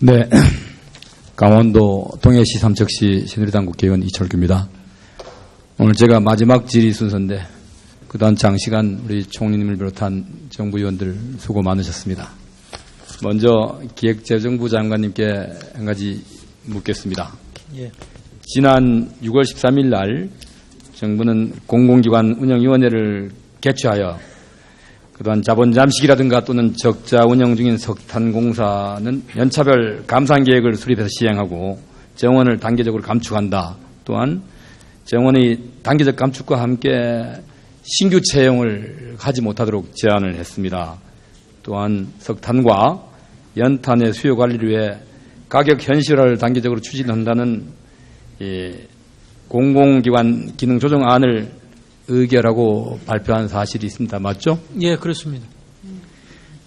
네, 강원도 동해시 삼척시 새누리당 국회의원 이철규입니다. 오늘 제가 마지막 질의 순서인데 그동안 장시간 우리 총리님을 비롯한 정부 의원들 수고 많으셨습니다. 먼저 기획재정부 장관님께 한 가지 묻겠습니다. 예. 지난 6월 13일 날 정부는 공공기관 운영위원회를 개최하여 그동안 자본 잠식이라든가 또는 적자 운영 중인 석탄공사는 연차별 감산 계획을 수립해서 시행하고 정원을 단계적으로 감축한다. 또한 정원의 단계적 감축과 함께 신규 채용을 하지 못하도록 제안을 했습니다. 또한 석탄과 연탄의 수요 관리를 위해 가격 현실화를 단계적으로 추진한다는 공공기관 기능 조정안을 의결하고 발표한 사실이 있습니다. 맞죠? 예, 그렇습니다.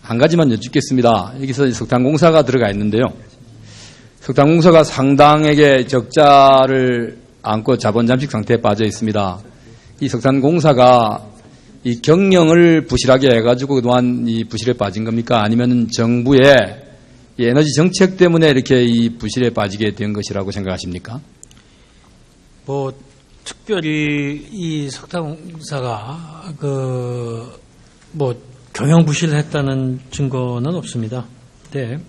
한 가지만 여쭙겠습니다. 여기서 석탄공사가 들어가 있는데요. 석탄공사가 상당하게 적자를 안고 자본 잠식 상태에 빠져 있습니다. 이 석탄공사가 이 경영을 부실하게 해가지고 그동안 이 부실에 빠진 겁니까? 아니면 정부의 이 에너지 정책 때문에 이렇게 이 부실에 빠지게 된 것이라고 생각하십니까? 특별히 이 석탄공사가 경영 부실을 했다는 증거는 없습니다. 근데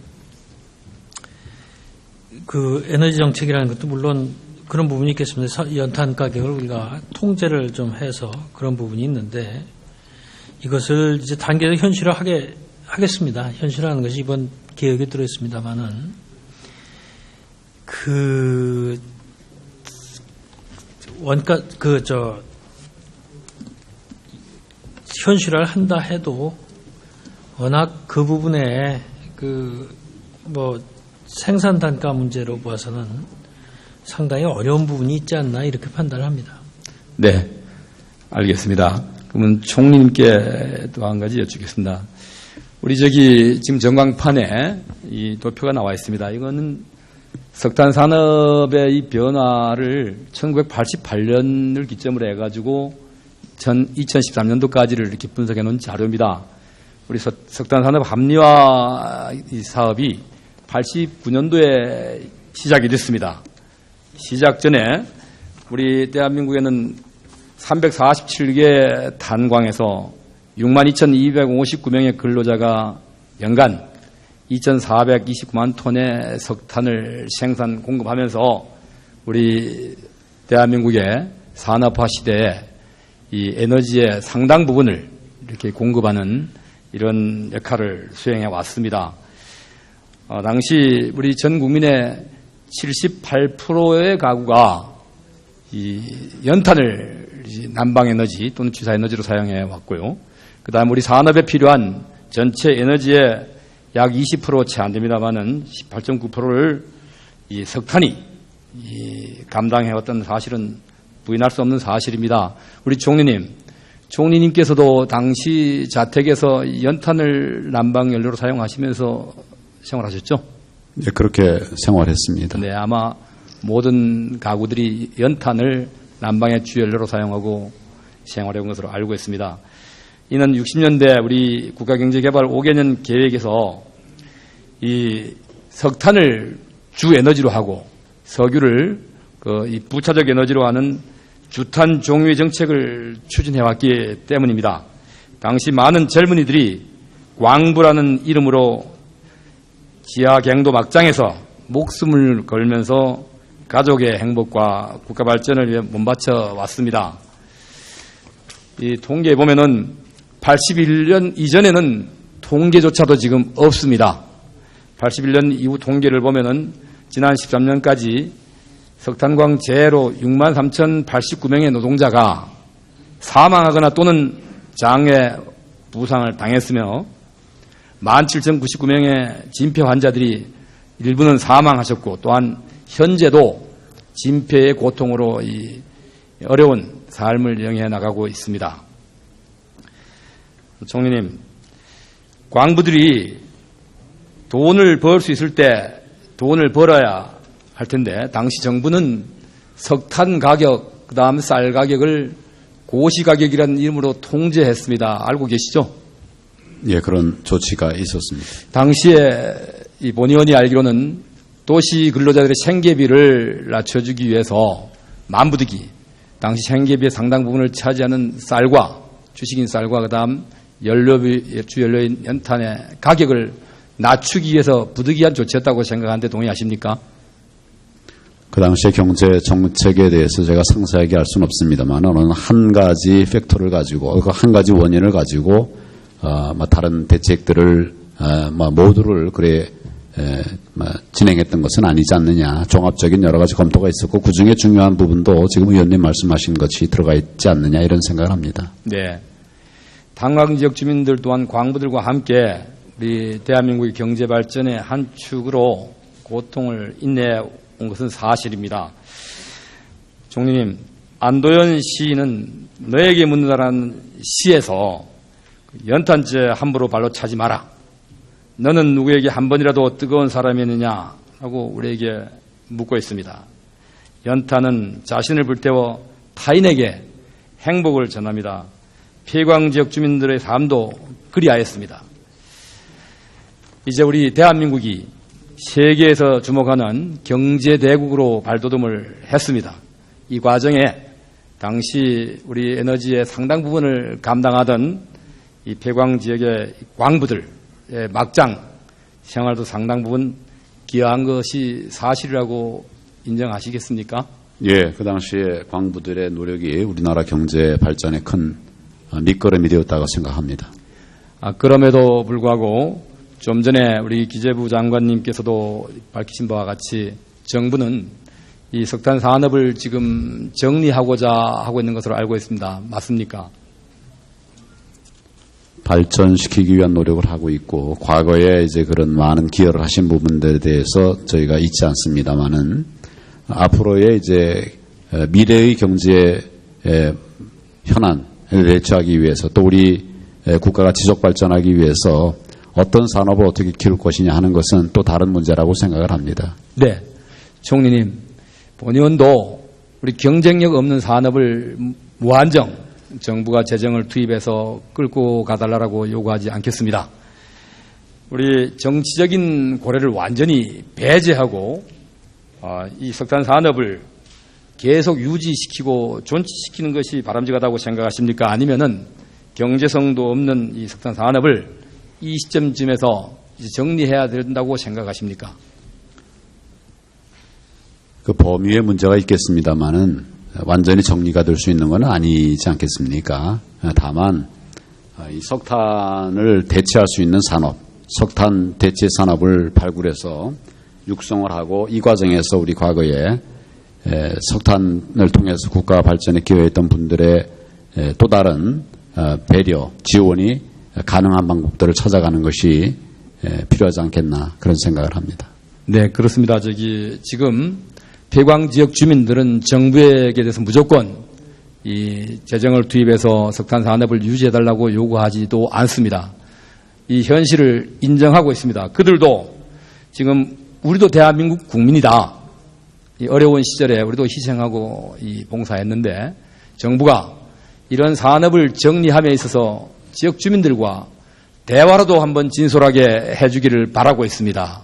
그 에너지 정책이라는 것도 물론 그런 부분이 있겠습니다. 연탄 가격을 우리가 통제를 좀 해서 그런 부분이 있는데 이것을 이제 단계적 현실화하게 하겠습니다. 현실화하는 것이 이번 계획에 들어있습니다만은 현실화를 한다 해도 워낙 그 부분에 생산 단가 문제로 봐서는 상당히 어려운 부분이 있지 않나 이렇게 판단을 합니다. 네, 알겠습니다. 그러면 총리님께 또 한 가지 여쭙겠습니다. 우리 지금 전광판에 이 도표가 나와 있습니다. 이거는 석탄 산업의 이 변화를 1988년을 기점으로 해가지고 2013년도까지를 이렇게 분석해 놓은 자료입니다. 우리 석탄 산업 합리화 이 사업이 89년도에 시작이 됐습니다. 시작 전에 우리 대한민국에는 347개 탄광에서 62,259명의 근로자가 연간 2,429만 톤의 석탄을 생산 공급하면서 우리 대한민국의 산업화 시대에 이 에너지의 상당 부분을 이렇게 공급하는 이런 역할을 수행해 왔습니다. 당시 우리 전 국민의 78%의 가구가 이 연탄을 난방에너지 또는 취사에너지로 사용해 왔고요. 그 다음 우리 산업에 필요한 전체 에너지의 약 20% 채 안 됩니다만은 18.9%를 이 석탄이 감당해왔던 사실은 부인할 수 없는 사실입니다. 우리 총리님께서도 당시 자택에서 연탄을 난방 연료로 사용하시면서 생활하셨죠? 네, 그렇게 생활했습니다. 네, 아마 모든 가구들이 연탄을 난방의 주연료로 사용하고 생활해온 것으로 알고 있습니다. 이는 60년대 우리 국가경제개발 5개년 계획에서 이 석탄을 주 에너지로 하고 석유를 이 부차적 에너지로 하는 주탄 종유의 정책을 추진해왔기 때문입니다. 당시 많은 젊은이들이 광부라는 이름으로 지하 갱도 막장에서 목숨을 걸면서 가족의 행복과 국가 발전을 위해 몸바쳐 왔습니다. 이 통계에 보면은 81년 이전에는 통계조차도 지금 없습니다. 81년 이후 통계를 보면은 지난 13년까지 석탄광 재해로 63,089명의 노동자가 사망하거나 또는 장애 부상을 당했으며 17,099명의 진폐 환자들이 일부는 사망하셨고 또한 현재도 진폐의 고통으로 이 어려운 삶을 영위해 나가고 있습니다. 총리님, 광부들이 돈을 벌 수 있을 때 돈을 벌어야 할 텐데 당시 정부는 석탄 가격, 그 다음 쌀 가격을 고시가격이라는 이름으로 통제했습니다. 알고 계시죠? 예, 그런 조치가 있었습니다. 당시에 이 본 의원이 알기로는 도시 근로자들의 생계비를 낮춰주기 위해서 만부득이 당시 생계비의 상당 부분을 차지하는 쌀과 주식인 쌀과 그다음 주연료인 연탄의 가격을 낮추기 위해서 부득이한 조치였다고 생각하는데 동의하십니까? 그 당시의 경제 정책에 대해서 제가 상세하게 알 수는 없습니다만 어느 한 가지 팩터를 가지고 그 한 가지 원인을 가지고 다른 대책들을 모두를 진행했던 것은 아니지 않느냐. 종합적인 여러 가지 검토가 있었고 그중에 중요한 부분도 지금 의원님 말씀하신 것이 들어가 있지 않느냐 이런 생각을 합니다. 네. 탄광 지역 주민들 또한 광부들과 함께 우리 대한민국의 경제 발전의 한 축으로 고통을 인내해 온 것은 사실입니다. 총리님, 안도현 시인은 너에게 묻는다라는 시에서 연탄재 함부로 발로 차지 마라. 너는 누구에게 한 번이라도 뜨거운 사람이었느냐라고 우리에게 묻고 있습니다. 연탄은 자신을 불태워 타인에게 행복을 전합니다. 폐광지역 주민들의 삶도 그리하였습니다. 이제 우리 대한민국이 세계에서 주목하는 경제대국으로 발돋움을 했습니다. 이 과정에 당시 우리 에너지의 상당 부분을 감당하던 이 폐광지역의 광부들의 막장 생활도 상당 부분 기여한 것이 사실이라고 인정하시겠습니까? 예, 그 당시에 광부들의 노력이 우리나라 경제 발전에 큰 밑거름이 되었다고 생각합니다. 그럼에도 불구하고 좀 전에 우리 기재부 장관님께서도 밝히신 바와 같이 정부는 이 석탄 산업을 지금 정리하고자 하고 있는 것으로 알고 있습니다. 맞습니까? 발전시키기 위한 노력을 하고 있고 과거에 이제 그런 많은 기여를 하신 부분들에 대해서 저희가 잊지 않습니다만은 앞으로의 이제 미래의 경제 현안을 대처하기 위해서 또 우리 국가가 지속 발전하기 위해서 어떤 산업을 어떻게 키울 것이냐 하는 것은 또 다른 문제라고 생각을 합니다. 네. 총리님, 본 의원도 우리 경쟁력 없는 산업을 무한정 정부가 재정을 투입해서 끌고 가달라고 요구하지 않겠습니다. 우리 정치적인 고려를 완전히 배제하고 이 석탄 산업을 계속 유지시키고 존치시키는 것이 바람직하다고 생각하십니까? 아니면은 경제성도 없는 이 석탄 산업을 이 시점쯤에서 이제 정리해야 된다고 생각하십니까? 그 범위의 문제가 있겠습니다만은 완전히 정리가 될 수 있는 건 아니지 않겠습니까? 다만 이 석탄을 대체할 수 있는 산업, 석탄 대체 산업을 발굴해서 육성을 하고 이 과정에서 우리 과거에 석탄을 통해서 국가 발전에 기여했던 분들의 또 다른 배려, 지원이 가능한 방법들을 찾아가는 것이 필요하지 않겠나 그런 생각을 합니다. 네, 그렇습니다. 지금 폐광 지역 주민들은 정부에게 대해서 무조건 이 재정을 투입해서 석탄 산업을 유지해달라고 요구하지도 않습니다. 이 현실을 인정하고 있습니다. 그들도 지금 우리도 대한민국 국민이다. 이 어려운 시절에 우리도 희생하고 봉사했는데 정부가 이런 산업을 정리함에 있어서 지역 주민들과 대화로도 한번 진솔하게 해주기를 바라고 있습니다.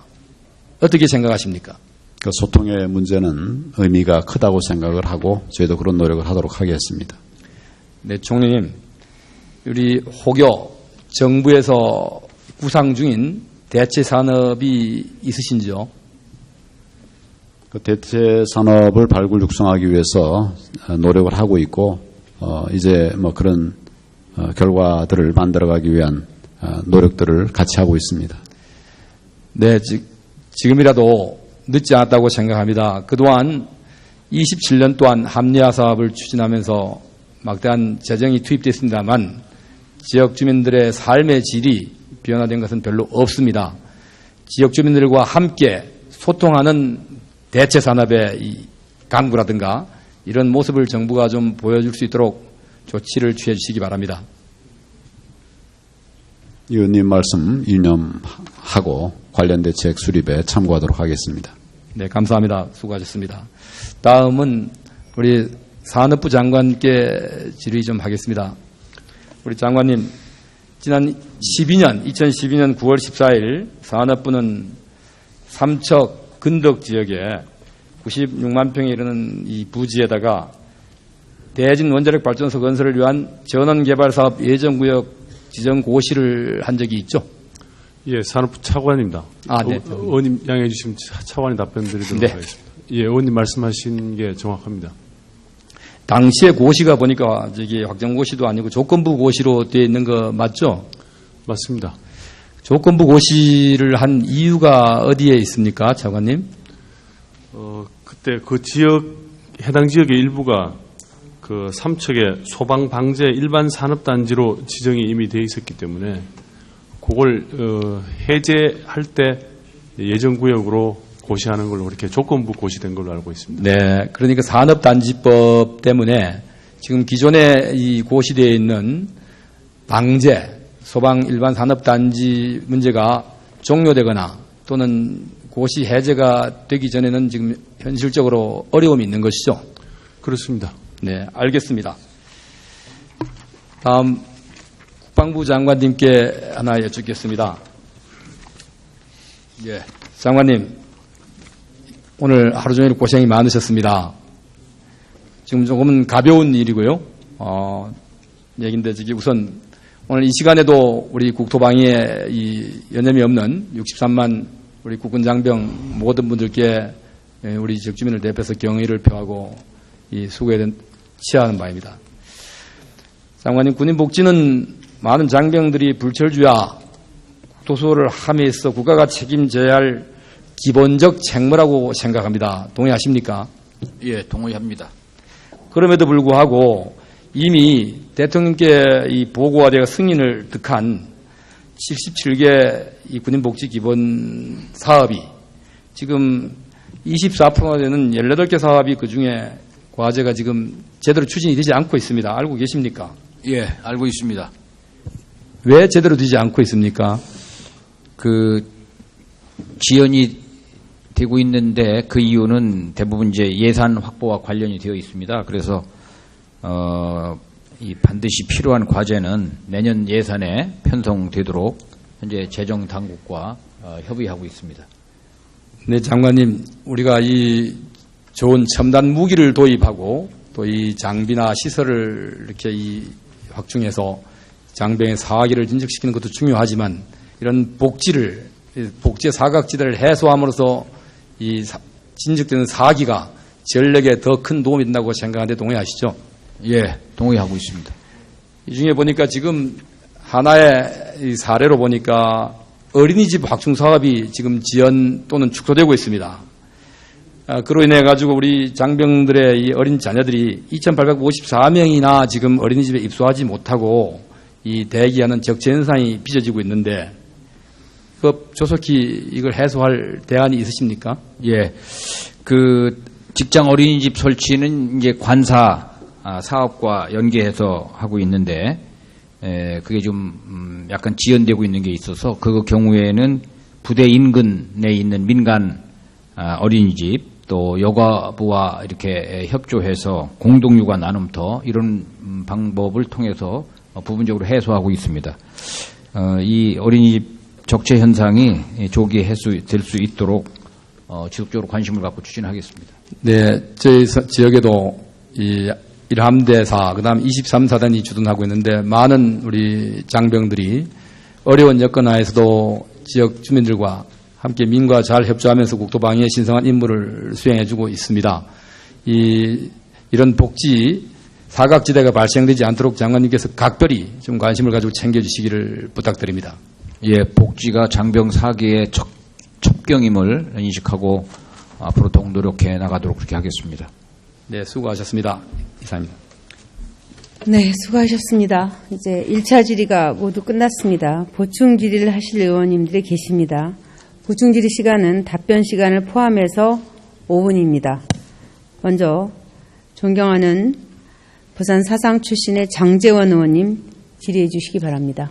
어떻게 생각하십니까? 그 소통의 문제는 의미가 크다고 생각을 하고 저희도 그런 노력을 하도록 하겠습니다. 네, 총리님, 우리 혹여 정부에서 구상 중인 대체 산업이 있으신지요? 그 대체 산업을 발굴 육성하기 위해서 노력을 하고 있고 이제 그런 결과들을 만들어가기 위한 노력들을 같이 하고 있습니다. 네, 지금이라도 늦지 않았다고 생각합니다. 그동안 27년 동안 합리화 사업을 추진하면서 막대한 재정이 투입됐습니다만 지역 주민들의 삶의 질이 변화된 것은 별로 없습니다. 지역 주민들과 함께 소통하는 대체 산업의 이 강구라든가 이런 모습을 정부가 좀 보여줄 수 있도록 조치를 취해 주시기 바랍니다. 의원님 말씀 유념하고 관련 대책 수립에 참고하도록 하겠습니다. 네, 감사합니다. 수고하셨습니다. 다음은 우리 산업부 장관께 질의 좀 하겠습니다. 우리 장관님, 지난 2012년 9월 14일 산업부는 삼척 근덕 지역에 96만 평에 이르는 이 부지에다가 대진 원자력 발전소 건설을 위한 전원 개발 사업 예정구역 지정 고시를 한 적이 있죠? 예, 산업부 차관입니다. 네. 의원님 양해해 주시면 차관이 답변 드리도록 네. 하겠습니다. 예, 의원님 말씀하신 게 정확합니다. 당시에 고시가 보니까 저기 확정고시도 아니고 조건부 고시로 되어 있는 거 맞죠? 맞습니다. 조건부 고시를 한 이유가 어디에 있습니까, 차관님? 그때 그 지역, 해당 지역의 일부가 그 삼척의 소방 방제 일반 산업단지로 지정이 이미 되어 있었기 때문에 그걸 해제할 때 예정구역으로 고시하는 걸로 그렇게 조건부 고시된 걸로 알고 있습니다. 네, 그러니까 산업단지법 때문에 지금 기존에 이 고시되어 있는 방제, 소방 일반 산업단지 문제가 종료되거나 또는 고시 해제가 되기 전에는 지금 현실적으로 어려움이 있는 것이죠. 그렇습니다. 네, 알겠습니다. 다음 국방부 장관님께 하나 여쭙겠습니다. 예, 장관님, 오늘 하루 종일 고생이 많으셨습니다. 지금 조금은 가벼운 일이고요. 얘긴데 저기 우선 오늘 이 시간에도 우리 국토방위에 이 여념이 없는 63만 우리 국군 장병 모든 분들께 우리 지역 주민을 대표해서 경의를 표하고 이 수고에 치하하는 바입니다. 장관님, 군인 복지는 많은 장병들이 불철주야 국토수호를 함에 있어 국가가 책임져야 할 기본적 책무라고 생각합니다. 동의하십니까? 예, 동의합니다. 그럼에도 불구하고 이미 대통령께 이 보고가 되어 승인을 득한 77개 이 군인복지 기본 사업이 지금 24%나 되는 18개 사업이 그 중에 과제가 지금 제대로 추진이 되지 않고 있습니다. 알고 계십니까? 예, 알고 있습니다. 왜 제대로 되지 않고 있습니까? 그 지연이 되고 있는데 그 이유는 대부분 이제 예산 확보와 관련이 되어 있습니다. 그래서 이 반드시 필요한 과제는 내년 예산에 편성되도록 현재 재정 당국과 협의하고 있습니다. 네, 장관님, 우리가 이 좋은 첨단 무기를 도입하고 또 이 장비나 시설을 이렇게 이 확충해서 장병의 사기를 진척시키는 것도 중요하지만 이런 복지의 사각지대를 해소함으로써 이 진척되는 사기가 전력에 더 큰 도움이 된다고 생각하는데 동의하시죠? 예, 동의하고 있습니다. 이 중에 보니까 지금 하나의 이 사례로 보니까 어린이집 확충 사업이 지금 지연 또는 축소되고 있습니다. 그로 인해 가지고 우리 장병들의 이 어린 자녀들이 2,854명이나 지금 어린이집에 입소하지 못하고 이 대기하는 적체 현상이 빚어지고 있는데 그 조속히 이걸 해소할 대안이 있으십니까? 예, 그 직장 어린이집 설치는 이제 관사 사업과 연계해서 하고 있는데 그게 좀 약간 지연되고 있는 게 있어서 그 경우에는 부대 인근에 있는 민간 어린이집 또 여가부와 이렇게 협조해서 공동육아 나눔터 이런 방법을 통해서 부분적으로 해소하고 있습니다. 이 어린이집 적체 현상이 조기에 해소될 수 있도록 지속적으로 관심을 갖고 추진하겠습니다. 네, 저희 지역에도 이 1함대사, 그 다음 23사단이 주둔하고 있는데 많은 우리 장병들이 어려운 여건 하에서도 지역 주민들과 함께 민과 잘 협조하면서 국토방위의 신성한 임무를 수행해주고 있습니다. 이런 복지 사각지대가 발생되지 않도록 장관님께서 각별히 좀 관심을 가지고 챙겨주시기를 부탁드립니다. 예, 복지가 장병 사기의 첩경임을 인식하고 앞으로 더욱 노력해 나가도록 그렇게 하겠습니다. 네, 수고하셨습니다. 이상입니다. 네, 수고하셨습니다. 이제 1차 질의가 모두 끝났습니다. 보충 질의를 하실 의원님들이 계십니다. 보충 질의 시간은 답변 시간을 포함해서 5분입니다. 먼저 존경하는 부산 사상 출신의 장제원 의원님 질의해 주시기 바랍니다.